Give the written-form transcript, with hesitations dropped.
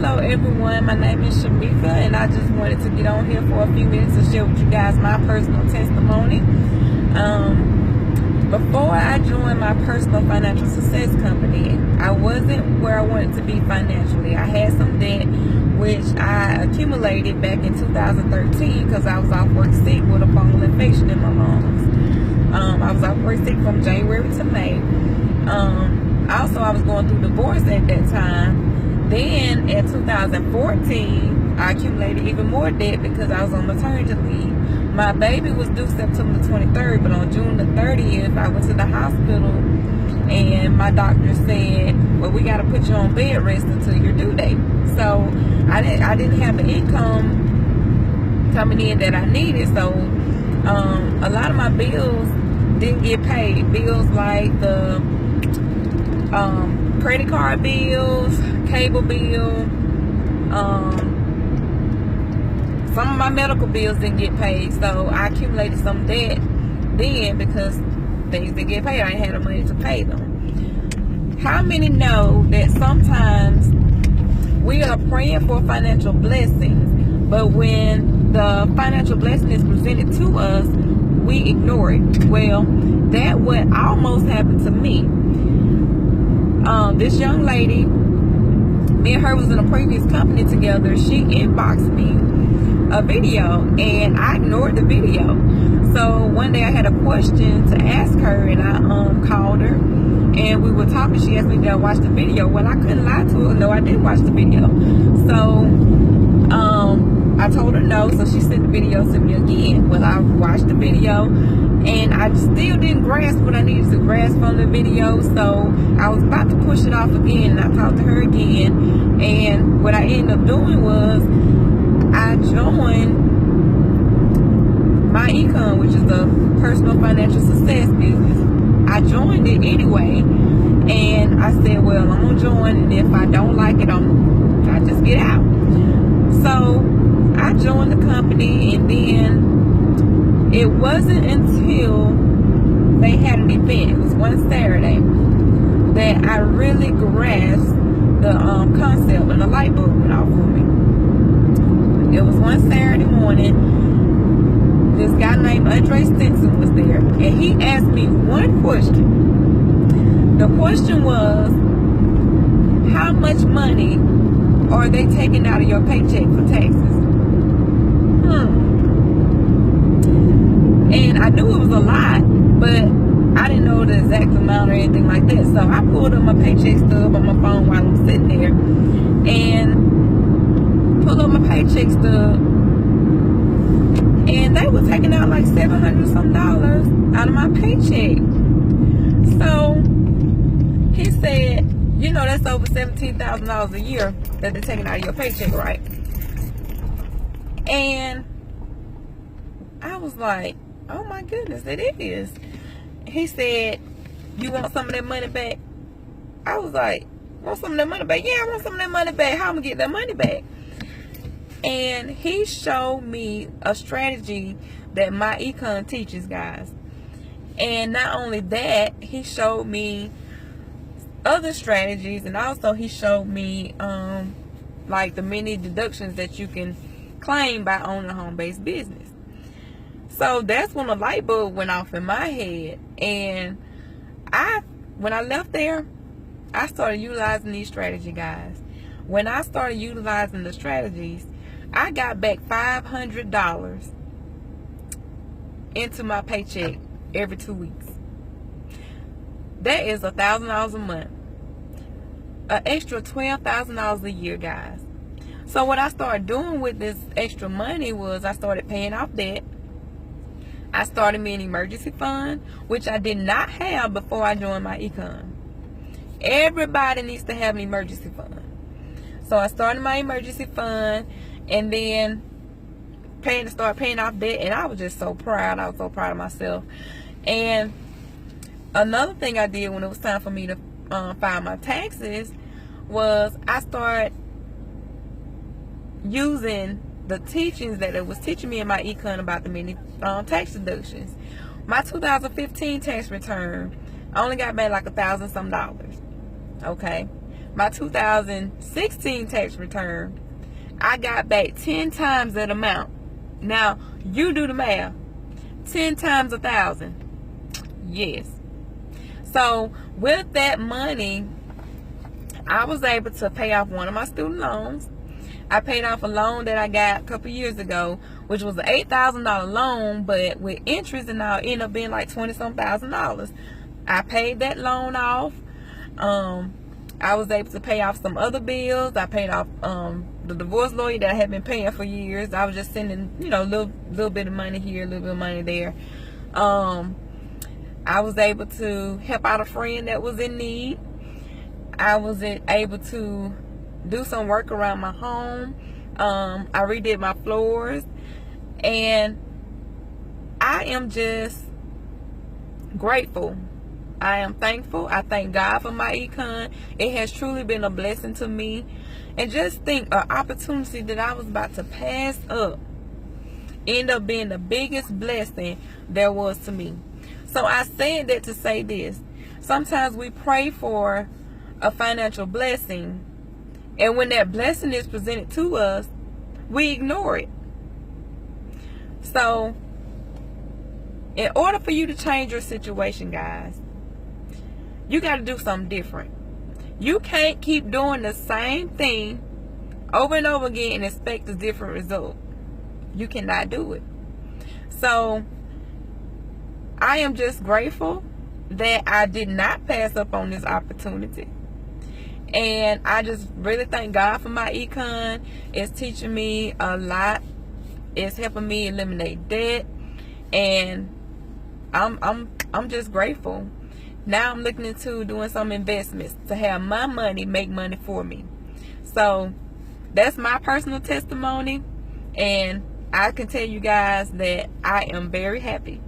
Hello everyone, my name is Shemika, and I just wanted to get on here for a few minutes to share with you guys my personal testimony. Before I joined my personal financial success company, I wasn't where I wanted to be financially. I had some debt which I accumulated back in 2013 because I was off work sick with a fungal infection in my lungs. I was off work sick from January to May. Also, I was going through divorce at that time. Then in 2014, I accumulated even more debt because I was on maternity leave. My baby was due September 23rd, but on June the 30th, I went to the hospital and my doctor said, well, we got to put you on bed rest until your due date. So I didn't have the income coming in that I needed. So a lot of my bills didn't get paid. Bills like the credit card bills, cable bill, some of my medical bills didn't get paid, so I accumulated some debt then because things didn't get paid. I ain't had the money to pay them. How many know that sometimes we are praying for financial blessings, but when the financial blessing is presented to us, we ignore it? Well, that what almost happened to me. This young lady, me and her was in a previous company together. She inboxed me a video and I ignored the video. So one day I had a question to ask her and I called her and we were talking. She asked me, did I watch the video? Well, I couldn't lie to her. No, I didn't watch the video. So I told her no, so she sent the video to me again. Well, I watched the video and I still didn't grasp what I needed to grasp from the video, so I was about to push it off again, and I talked to her again, and what I ended up doing was I joined my income, which is the personal financial success business. I joined it anyway, and I said, well, I'm gonna join, and if I don't like it, I just get out. So I joined the company, and then it wasn't until they had an event, it was one Saturday, that I really grasped the concept, and the light bulb went off for me. It was one Saturday morning. This guy named Andre Stinson was there, and he asked me one question. The question was, how much money are they taking out of your paycheck for taxes? And I knew it was a lot, but I didn't know the exact amount or anything like that. So I pulled up my paycheck stub on my phone while I'm sitting there and pulled up my paycheck stub, and they were taking out like $700 some out of my paycheck. So he said, you know, that's over $17,000 a year that they're taking out of your paycheck, right? And I was like, oh my goodness, it is. He said, you want some of that money back? I was like, want some of that money back? Yeah, I want some of that money back. How am I gonna get that money back? And he showed me a strategy that my econ teaches, guys. And not only that, he showed me other strategies, and also he showed me like the many deductions that you can claim by owning a home-based business. So that's when the light bulb went off in my head. And when I left there, I started utilizing these strategies, guys. When I started utilizing the strategies, I got back $500 into my paycheck every 2 weeks. That is $1,000 a month. An extra $12,000 a year, guys. So what I started doing with this extra money was I started paying off debt. I started me an emergency fund, which I did not have before I joined my econ. Everybody needs to have an emergency fund. So I started my emergency fund, and then started paying off debt, and I was just so proud. I was so proud of myself. And another thing I did when it was time for me to file my taxes was I started using the teachings that it was teaching me in my econ about the many tax deductions. My 2015 tax return, I only got back like $1,000 some. Okay, my 2016 tax return, I got back 10 times that amount. Now, you do the math. 10 times 1,000. Yes. So, with that money, I was able to pay off one of my student loans. I paid off a loan that I got a couple years ago, which was an $8,000 loan, but with interest and all, it ended up being like $20-some thousand. I paid that loan off. I was able to pay off some other bills. I paid off the divorce lawyer that I had been paying for years. I was just sending, a little bit of money here, a little bit of money there. I was able to help out a friend that was in need. I was able to do some work around my home. I redid my floors. And I am just grateful. I am thankful. I thank God for my econ. It has truly been a blessing to me. And just think, an opportunity that I was about to pass up ended up being the biggest blessing there was to me. So I said that to say this. Sometimes we pray for a financial blessing, and when that blessing is presented to us, we ignore it. So, in order for you to change your situation, guys, you got to do something different. You can't keep doing the same thing over and over again and expect a different result. You cannot do it. So, I am just grateful that I did not pass up on this opportunity. And I just really thank God for my econ. It's teaching me a lot. It's helping me eliminate debt. And I'm just grateful. Now I'm looking into doing some investments to have my money make money for me. So that's my personal testimony. And I can tell you guys that I am very happy.